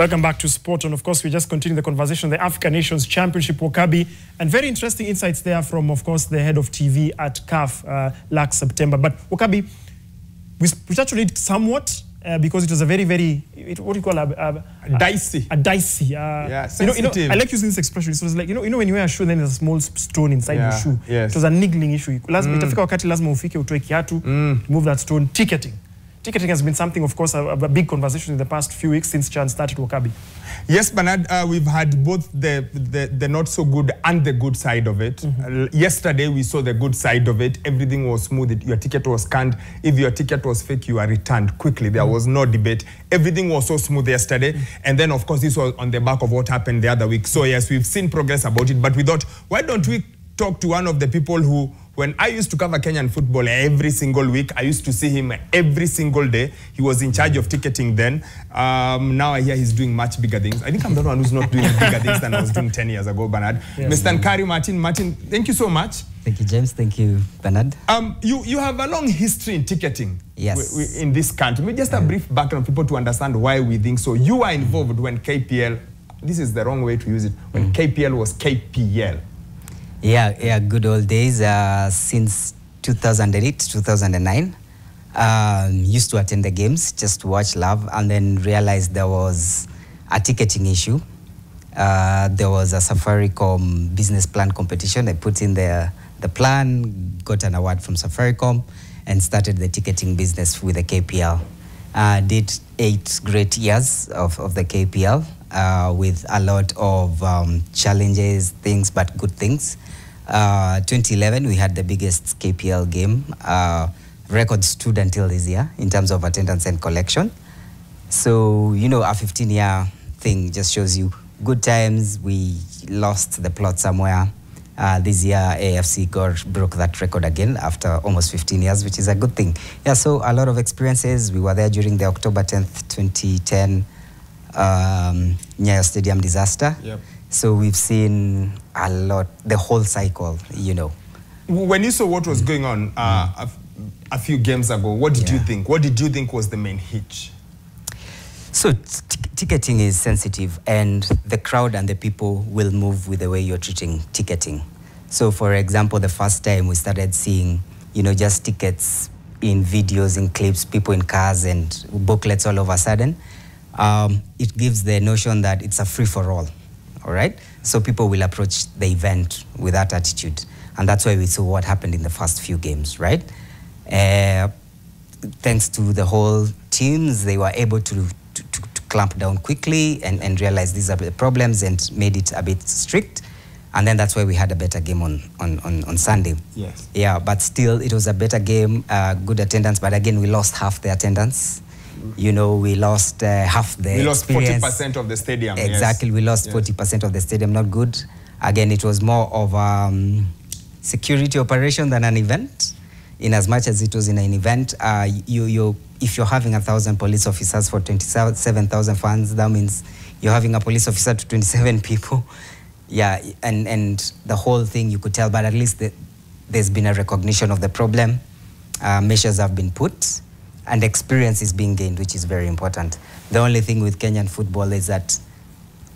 Welcome back to Sport. And of course, we just continue the conversation, the African Nations Championship, Wakabi. And very interesting insights there from, of course, the head of TV at CAF last September. But Wakabi, we touched on it somewhat because it was a very, what do you call dicey. A dicey. Yeah, sensitive. I like using this expression. It was like, when you wear a shoe, then there's a small stone inside the shoe. Yes. It was a niggling issue. Itafika wakati lazima ufike utoe kiatu, move that stone. Ticketing. Ticketing has been something, of course, a big conversation in the past few weeks since Chan started Wakabi. Yes, Bernard, we've had both the not so good and the good side of it. Yesterday, we saw the good side of it. Everything was smooth. Your ticket was scanned. If your ticket was fake, you are returned quickly. There was no debate. Everything was so smooth yesterday. And then, of course, this was on the back of what happened the other week. So, yes, we've seen progress about it. But we thought, why don't we talk to one of the people who, when I used to cover Kenyan football every single week, I used to see him every single day. He was in charge of ticketing then. Now I hear he's doing much bigger things. I think I'm the one who's not doing bigger things than I was doing 10 years ago, Bernard. Yes. Mr. Nkaari, Martin, thank you so much. Thank you, James. Thank you, Bernard. You have a long history in ticketing. Yes. In this country. Maybe just a brief background for people to understand why we think so. You were involved when KPL, this is the wrong way to use it, when KPL was KPL. Yeah, good old days. Since 2008, 2009, used to attend the games just to watch love, and then realized there was a ticketing issue. There was a Safaricom business plan competition. I put in the plan, got an award from Safaricom, and started the ticketing business with the KPL. Did 8 great years of the KPL with a lot of challenges, things, but good things. 2011, we had the biggest KPL game. Record stood until this year in terms of attendance and collection. So, a 15-year thing just shows you good times. We lost the plot somewhere. This year, AFC broke that record again after almost 15 years, which is a good thing. Yeah, so a lot of experiences. We were there during the October 10th, 2010 Nyayo Stadium disaster. Yep. So we've seen a lot, the whole cycle, When you saw what was going on a few games ago, what did you think? What did you think was the main hitch? So ticketing is sensitive, and the crowd and the people will move with the way you're treating ticketing. So for example, the first time we started seeing, just tickets in videos, in clips, people in cars and booklets all of a sudden, it gives the notion that it's a free-for-all. All right, so people will approach the event with that attitude, and that's why we saw what happened in the first few games, right? Thanks to the whole teams, they were able to clamp down quickly and realize these are the problems and made it a bit strict, and then that's why we had a better game on Sunday. Yes. Yeah, but still it was a better game, good attendance, but again we lost half the attendance. We lost half the We lost experience. 40% of the stadium. Exactly, yes. We lost 40% of the stadium, not good. Again, it was more of a security operation than an event. In as much as it was in an event, if you're having 1,000 police officers for 27,000 fans, that means you're having a police officer to 27 people. Yeah, and the whole thing you could tell, but at least there's been a recognition of the problem. Measures have been put, and experience is being gained, which is very important. The only thing with Kenyan football is that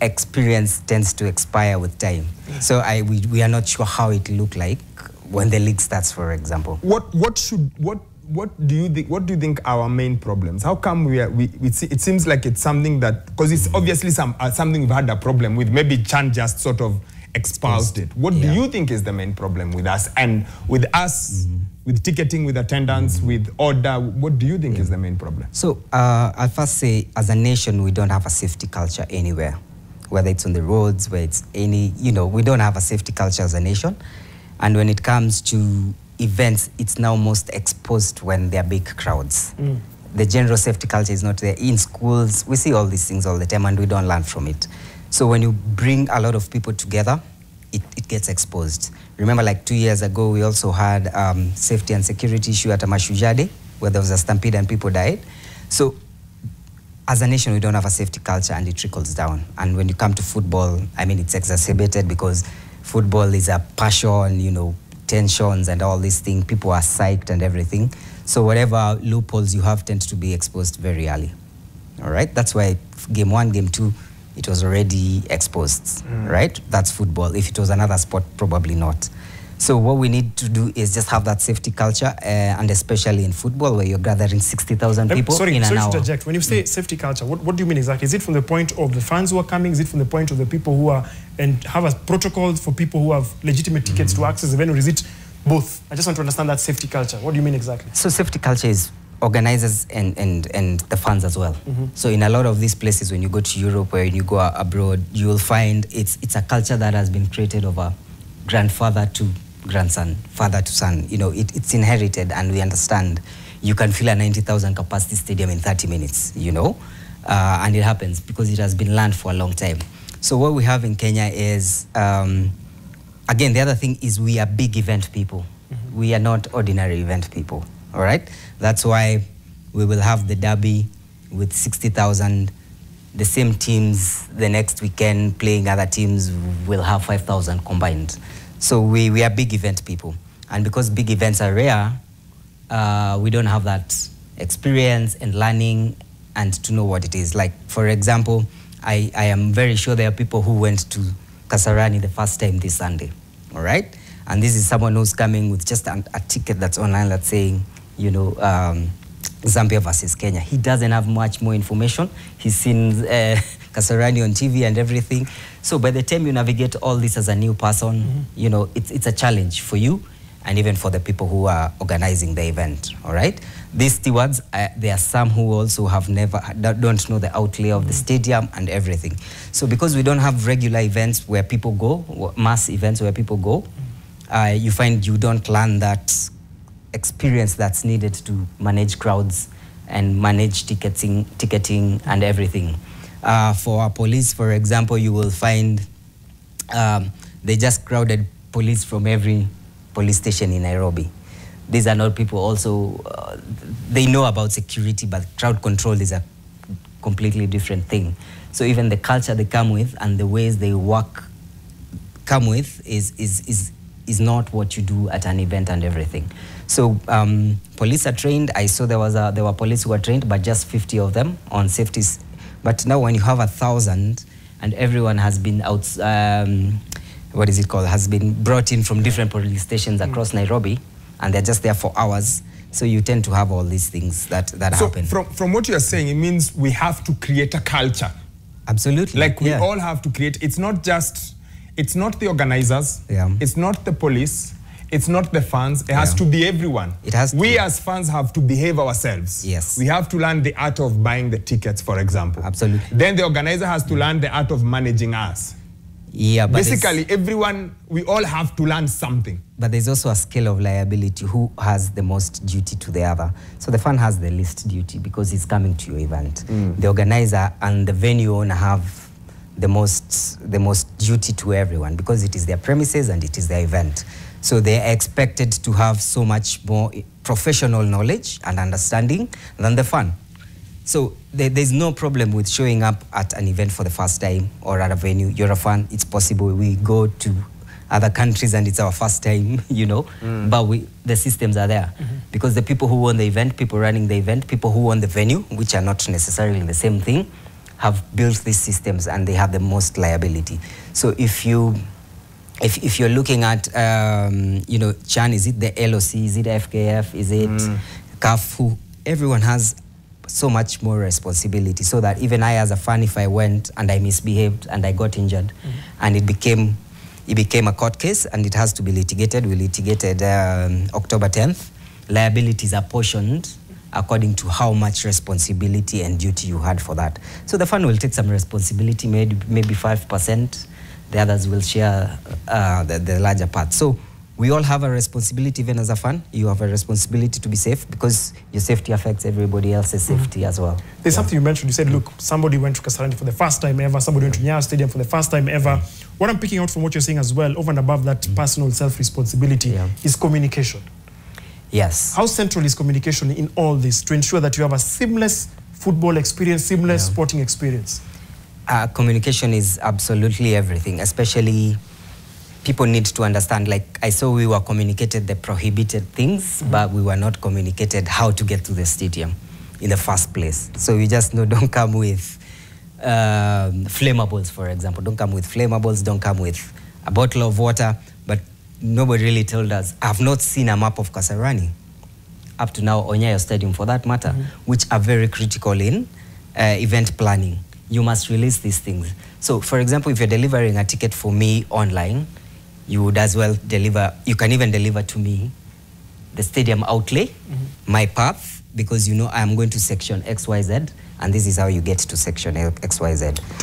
experience tends to expire with time. So we are not sure how it look like when the league starts, for example. What do you think our main problems? How come it seems like it's something that, because it's obviously something we've had a problem with. Maybe Chan just sort of espoused it. What do you think is the main problem with us? And with us, with ticketing, with attendance, with order, what do you think is the main problem? So I'll first say, as a nation, we don't have a safety culture anywhere. Whether it's on the roads, where it's any, we don't have a safety culture as a nation. And when it comes to events, it's now most exposed when there are big crowds. The general safety culture is not there. In schools, we see all these things all the time and we don't learn from it. So when you bring a lot of people together, it gets exposed. Remember, like 2 years ago, we also had safety and security issue at a Mashujaa Day, where there was a stampede and people died. So as a nation, we don't have a safety culture, and it trickles down. And when you come to football, I mean, it's exacerbated because football is a passion, tensions and all these things. People are psyched and everything. So whatever loopholes you have tend to be exposed very early. All right, that's why game 1, game 2, it was already exposed, right? That's football. If it was another sport, probably not. So what we need to do is just have that safety culture, and especially in football, where you're gathering 60,000 people in an hour. Sorry to interject. When you say safety culture, what do you mean exactly? Is it from the point of the fans who are coming? Is it from the point of the people who are, and have a protocol for people who have legitimate tickets to access the venue? Or is it both? I just want to understand that safety culture. What do you mean exactly? So safety culture is organizers and the fans as well. So in a lot of these places, when you go to Europe or when you go abroad, you will find it's a culture that has been created over grandfather to grandson, father to son. You know, it's inherited, and we understand you can fill a 90,000 capacity stadium in 30 minutes, you know, and it happens because it has been learned for a long time. So what we have in Kenya is, again, the other thing is we are big event people. We are not ordinary event people, all right? That's why we will have the derby with 60,000. The same teams the next weekend playing other teams will have 5,000 combined. So we are big event people. And because big events are rare, we don't have that experience and learning and to know what it is. Like, for example, I am very sure there are people who went to Kasarani the first time this Sunday, all right? And this is someone who's coming with just a ticket that's online that's saying, you know, Zambia versus Kenya. He doesn't have much more information. He's seen Kasarani on TV and everything. So by the time you navigate all this as a new person, you know, it's a challenge for you and even for the people who are organizing the event, all right? These stewards, there are some who also have don't know the outlay of the stadium and everything. So because we don't have regular events where people go, mass events where people go, you find you don't learn that experience that's needed to manage crowds and manage ticketing and everything. For our police, for example, you will find they just crowded police from every police station in Nairobi. These are not people also, they know about security, but crowd control is a completely different thing. So even the culture they come with and the ways they come with is not what you do at an event and everything. So police are trained. I saw there were police who were trained, but just 50 of them on safeties. But now when you have 1,000 and everyone has been out, what is it called, has been brought in from different police stations across Nairobi, and they're just there for hours. So you tend to have all these things that happen. From what you're saying, it means we have to create a culture. Absolutely. Like we all have to create, it's not the organizers, it's not the police, it's not the fans, it has to be everyone. It has to we as fans have to behave ourselves. Yes. We have to learn the art of buying the tickets, for example. Absolutely. Then the organizer has to learn the art of managing us. Yeah, but basically everyone, we all have to learn something. But there's also a scale of liability. Who has the most duty to the other? So the fan has the least duty because he's coming to your event. The organizer and the venue owner have the most duty to everyone because it is their premises and it is their event. So they are expected to have so much more professional knowledge and understanding than the fan. So there's no problem with showing up at an event for the first time or at a venue. You're a fan, it's possible. We go to other countries and it's our first time, you know, but the systems are there. Because the people who own the event, people running the event, people who own the venue, which are not necessarily the same thing, have built these systems and they have the most liability. So if you're looking at, you know, Chan, is it the LOC, is it FKF, is it CAF, everyone has so much more responsibility so that even I as a fan, if I went and I misbehaved and I got injured and it became a court case and it has to be litigated, we litigated October 10th, liabilities are portioned according to how much responsibility and duty you had for that. So the fan will take some responsibility, maybe 5%, the others will share the larger part. So we all have a responsibility, even as a fan. You have a responsibility to be safe because your safety affects everybody else's safety as well. There's something you mentioned. You said, look, somebody went to Kasarani for the first time ever, somebody went to Nyayo Stadium for the first time ever. What I'm picking out from what you're saying as well, over and above that personal self-responsibility, is communication. Yes. How central is communication in all this to ensure that you have a seamless football experience, seamless sporting experience? Communication is absolutely everything, especially people need to understand, like I saw we were communicated the prohibited things, but we were not communicated how to get to the stadium. in the first place. So you just know, don't come with flammables, for example. Don't come with flammables, don't come with a bottle of water. But nobody really told us. I've not seen a map of Kasarani up to now, or Nyayo Stadium for that matter, which are very critical in event planning. You must release these things. So, for example, if you're delivering a ticket for me online, you would as well deliver, you can even deliver to me the stadium outlay, my path, because you know I'm going to section XYZ, and this is how you get to section XYZ.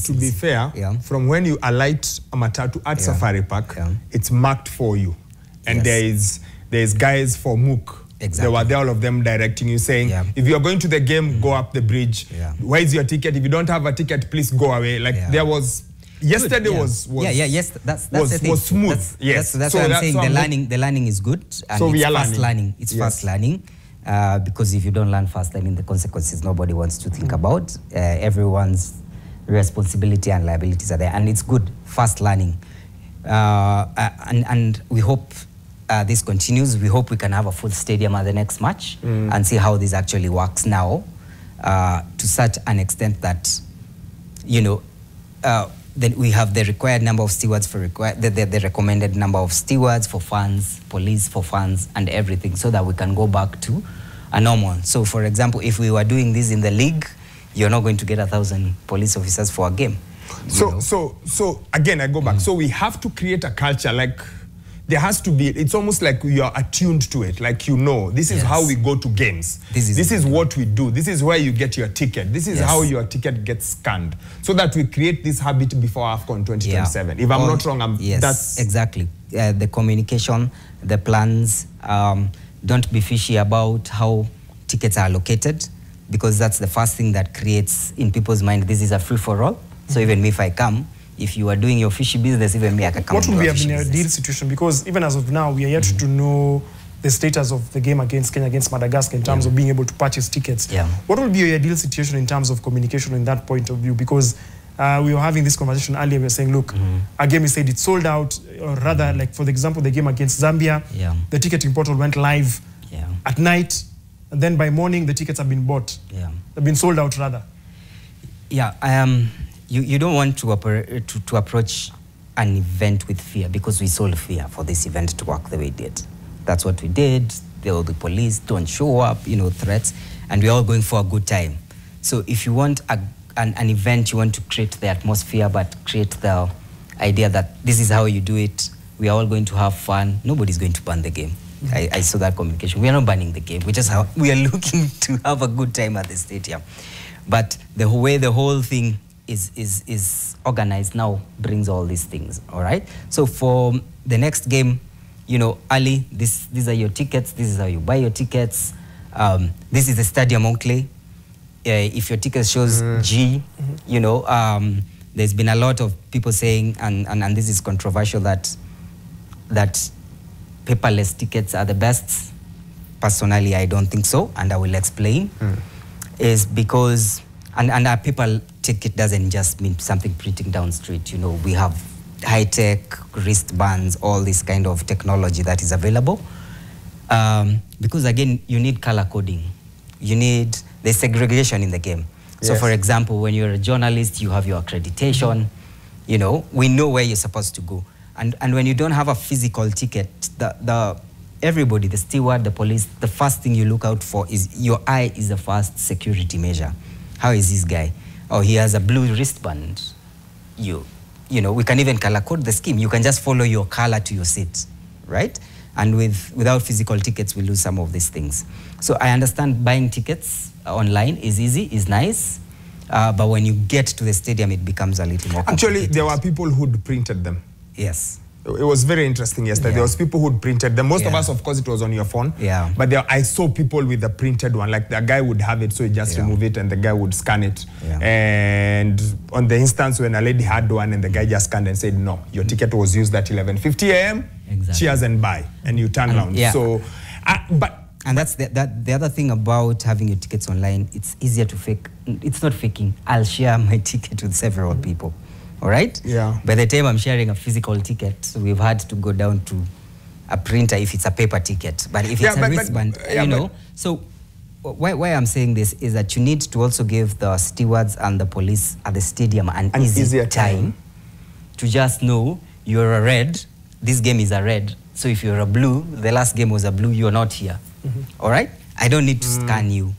To be fair, yeah. From when you alight a matatu at Safari Park, it's marked for you. And there's guys for MOOC. Exactly. There were there, all of them directing you, saying, if you're going to the game, go up the bridge. Where is your ticket? If you don't have a ticket, please go away. Like there was, yesterday was that's the thing. Was smooth. That's why I'm saying the learning is good. And so it's we are fast learning. It's fast learning. Because if you don't learn fast, I mean, the consequences nobody wants to think about. Everyone's responsibility and liabilities are there. And it's good, fast learning. And we hope this continues. We hope we can have a full stadium at the next match and see how this actually works now to such an extent that, you know, then we have the required number of stewards for the recommended number of stewards for fans, police for fans, and everything, so that we can go back to a normal. So, for example, if we were doing this in the league, you're not going to get 1,000 police officers for a game. So again, I go back. So we have to create a culture, like there has to be, it's almost like we are attuned to it. Like, you know, this is how we go to games. This is what we do. This is where you get your ticket. This is how your ticket gets scanned. So that we create this habit before AFCON 2027. If I'm not wrong, that's... Exactly. The communication, the plans, don't be fishy about how tickets are allocated, because that's the first thing that creates in people's mind, this is a free-for-all. So even me, if I come, if you are doing your fishy business, even me, I can come. What would be an ideal situation? Because even as of now, we are yet to know the status of the game against Kenya, against Madagascar, in terms of being able to purchase tickets. What would be your ideal situation in terms of communication in that point of view? Because we were having this conversation earlier, we were saying, look, a game is said it's sold out, or rather, like for example, the game against Zambia, the ticketing portal went live at night, and then by morning, the tickets have been bought. They've been sold out, rather. You don't want to approach an event with fear, because we sold fear for this event to work the way it did. That's what we did. The police don't show up, you know, threats, and we're all going for a good time. So if you want an event, you want to create the atmosphere, but create the idea that this is how you do it. We are all going to have fun. Nobody's going to ban the game. I saw that communication. We are not banning the game. We are looking to have a good time at the stadium. But the way the whole thing is organized now brings all these things, all right? So for the next game, you know, Ali, these are your tickets, this is how you buy your tickets, this is the stadium outlay. If your ticket shows G, you know, there's been a lot of people saying, and this is controversial, that paperless tickets are the best. Personally, I don't think so, and I will explain. Is because, and a paper ticket doesn't just mean something printing down street. You know, we have high-tech wristbands, all this kind of technology that is available. Because again, you need color coding. There's segregation in the game. So for example, when you're a journalist, you have your accreditation. You know, we know where you're supposed to go. And when you don't have a physical ticket, everybody, the steward, the police, the first thing you look out for is your eye is the first security measure. How is this guy? Oh, he has a blue wristband. You know, we can even color code the scheme. You can just follow your color to your seat, right? And without physical tickets, we lose some of these things. So I understand buying tickets online is easy, is nice, but when you get to the stadium, it becomes a little more complicated. Actually, there were people who'd printed them. Yes. It was very interesting yesterday. There was people who'd printed them. Most of us, of course, it was on your phone. But I saw people with the printed one. Like the guy would have it, so he just remove it, and the guy would scan it. And on the instance when a lady had one, and the guy just scanned and said, no, your ticket was used at 11:50 a.m. Cheers and bye, and you turn around. So, and that's the other thing about having your tickets online. It's easier to fake. It's not faking. I'll share my ticket with several people. All right? By the time I'm sharing a physical ticket, we've had to go down to a printer if it's a paper ticket. But if it's a wristband, you know. So why I'm saying this is that you need to also give the stewards and the police at the stadium an easier time to just know you're a red, this game is a red. So if you're a blue, the last game was a blue, you're not here. All right? I don't need to scan you.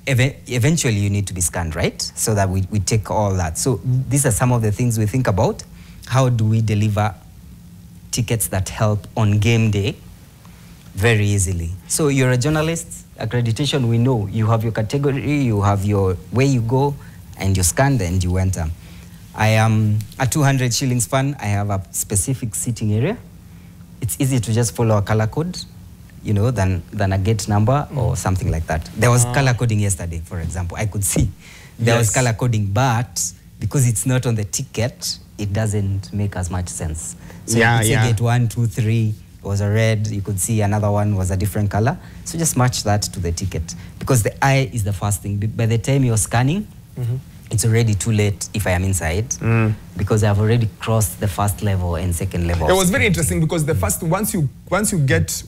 Eventually you need to be scanned, right? So that we take all that. So these are some of the things we think about. How do we deliver tickets that help on game day very easily? So you're a journalist, accreditation, we know. You have your category, you have your where you go, and you scanned and you enter. I am a 200 shillings fan. I have a specific seating area. It's easy to just follow a color code, you know, than a gate number or something like that. There was color coding yesterday, for example. I could see there was color coding, but because it's not on the ticket, it doesn't make as much sense. So you could see gate 1, 2, 3 was a red. You could see another one was a different color. So just match that to the ticket, because the eye is the first thing. By the time you're scanning, it's already too late if I am inside, because I've already crossed the first level and second level. It was very interesting because the first once you get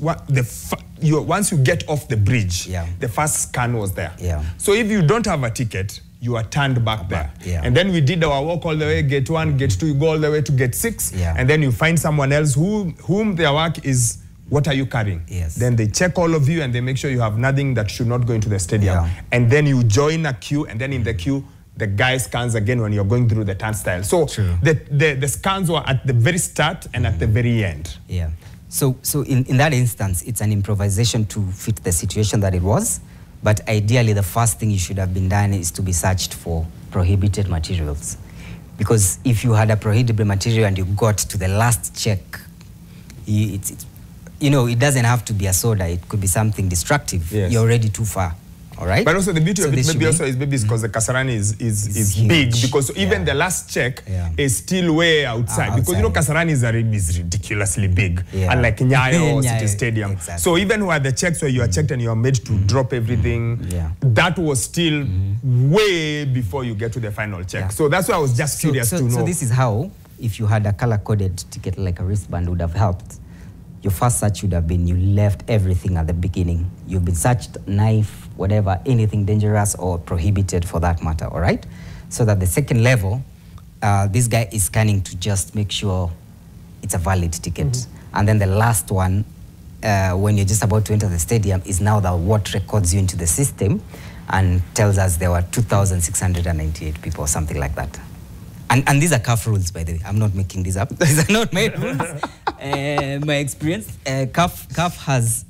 off the bridge, the first scan was there. So if you don't have a ticket, you are turned back there. And then we did our walk all the way, gate 1, gate 2, you go all the way to gate 6, and then you find someone else whom their work is, what are you carrying? Then they check all of you and they make sure you have nothing that should not go into the stadium. And then you join a queue, and then in the queue, the guy scans again when you're going through the turnstile. So the scans were at the very start and at the very end. So in that instance, it's an improvisation to fit the situation that it was. But ideally, the first thing you should have been done is to be searched for prohibited materials. Because if you had a prohibited material and you got to the last check, you know, it doesn't have to be a soda. It could be something destructive. You're already too far. All right? But also the beauty of it maybe also is because the Kasarani is big, because even the last check is still way outside. Because you know Kasarani is ridiculously big, unlike Nyayo City Stadium. So even where the checks where you are checked and you are made to drop everything, that was still way before you get to the final check. So that's why I was just curious to know. So this is how, if you had a color-coded ticket like a wristband, would have helped. Your first search would have been you left everything at the beginning. You've been searched, knife, whatever, anything dangerous or prohibited for that matter, all right? So that the second level, this guy is scanning to just make sure it's a valid ticket. And then the last one, when you're just about to enter the stadium, is now what records you into the system and tells us there were 2,698 people or something like that. And these are CAF rules, by the way. I'm not making these up. These are not my rules. My experience, CAF has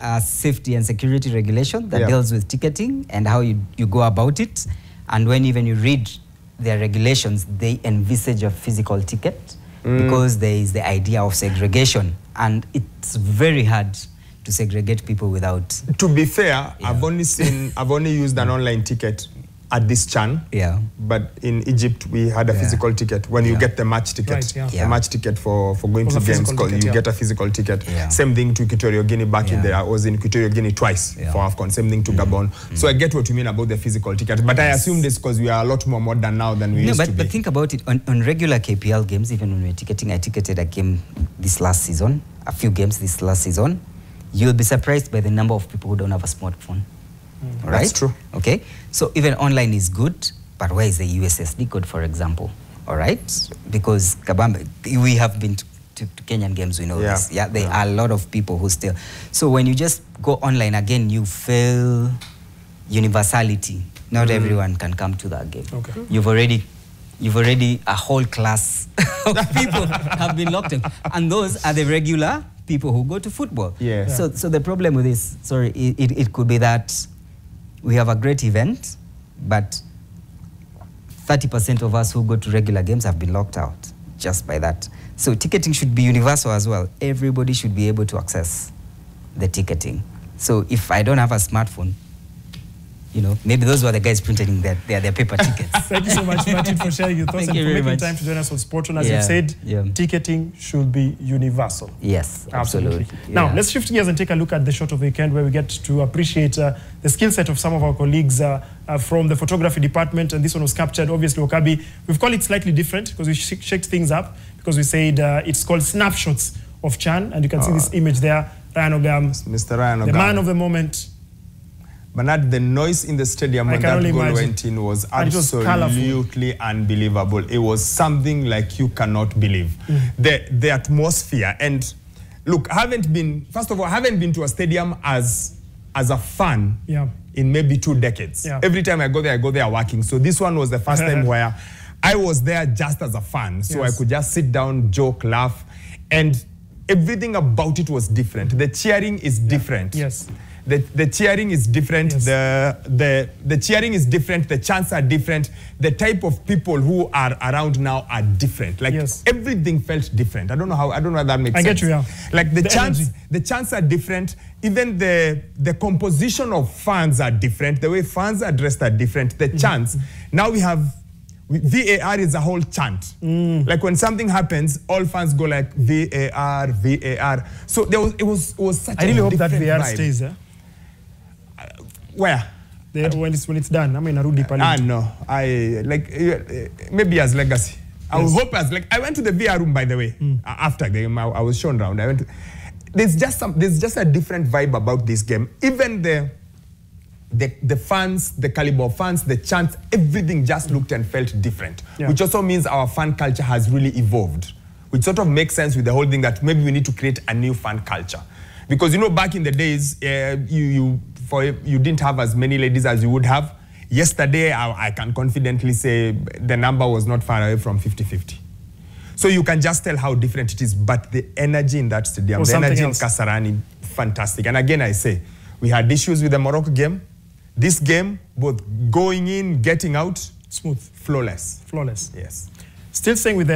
a safety and security regulation that deals with ticketing and how you go about it. And when even you read their regulations, they envisage a physical ticket because there is the idea of segregation. And it's very hard to segregate people without... To be fair, I've only used an online ticket at this Chan, but in Egypt we had a physical ticket. When you get the match ticket, the match ticket for going to games, you get a physical ticket. Same thing to Equatorial Guinea back in there. I was in Equatorial Guinea twice for AFCON. Same thing to Gabon. So I get what you mean about the physical ticket. But I assume this because we are a lot more modern now than we used to be. But think about it. On regular KPL games, even when we're ticketing, I ticketed a game this last season, a few games this last season. You'll be surprised by the number of people who don't have a smartphone. Right? That's true. Okay, so even online is good, but where is the USSD code, for example? All right, because Kabambe, we have been to Kenyan games, we know this. There are a lot of people who still. So when you just go online again, you fail universality. Not everyone can come to that game. You've already a whole class of people have been locked in, and those are the regular people who go to football. So the problem with this, sorry, it could be that we have a great event, but 30% of us who go to regular games have been locked out just by that. So ticketing should be universal as well. Everybody should be able to access the ticketing. So if I don't have a smartphone, you know, maybe those were the guys printing their paper tickets. Thank you so much, Martin, for sharing your thoughts and for making time to join us on Sport On. As you've said, ticketing should be universal. Yes, absolutely. Now, let's shift gears and take a look at the shot of the weekend, where we get to appreciate the skill set of some of our colleagues from the photography department. And this one was captured, obviously, Okabi. We've called it slightly different because we shaked things up, because we said it's called snapshots of Chan. And you can see this image there, Ryan Ogam, Mr. Ryan Ogam, the man of the moment, Bernard, the noise in the stadium when that goal went in was absolutely unbelievable. It was something like you cannot believe. The atmosphere. And look, first of all, I haven't been to a stadium as a fan in maybe 2 decades. Every time I go there working. So this one was the first time where I was there just as a fan. So I could just sit down, joke, laugh, and everything about it was different. The cheering is different. The cheering is different. The cheering is different. The chants are different. The type of people who are around now are different. Like everything felt different. I don't know how that makes sense. I get you. Like the chants are different. Even the composition of fans are different. The way fans are dressed are different. The chants. Now we have VAR is a whole chant. Like when something happens, all fans go like VAR, VAR. So it was such a different vibe. I really hope that VAR stays. Where? When it's done. I mean, Narudi Pali. No. Maybe as legacy. I would hope as I went to the VR room, by the way. After the game, I was shown around. There's just a different vibe about this game. Even the fans, the caliber of fans, the chants, everything just looked and felt different. Which also means our fan culture has really evolved. Which sort of makes sense with the whole thing that maybe we need to create a new fan culture. Because, back in the days, you didn't have as many ladies as you would have. Yesterday, I can confidently say the number was not far away from 50-50. So you can just tell how different it is. But the energy in that stadium, the energy in Kasarani, fantastic. And again, I say, we had issues with the Morocco game. This game, both going in, getting out, smooth. Flawless. Flawless. Yes. Still staying with the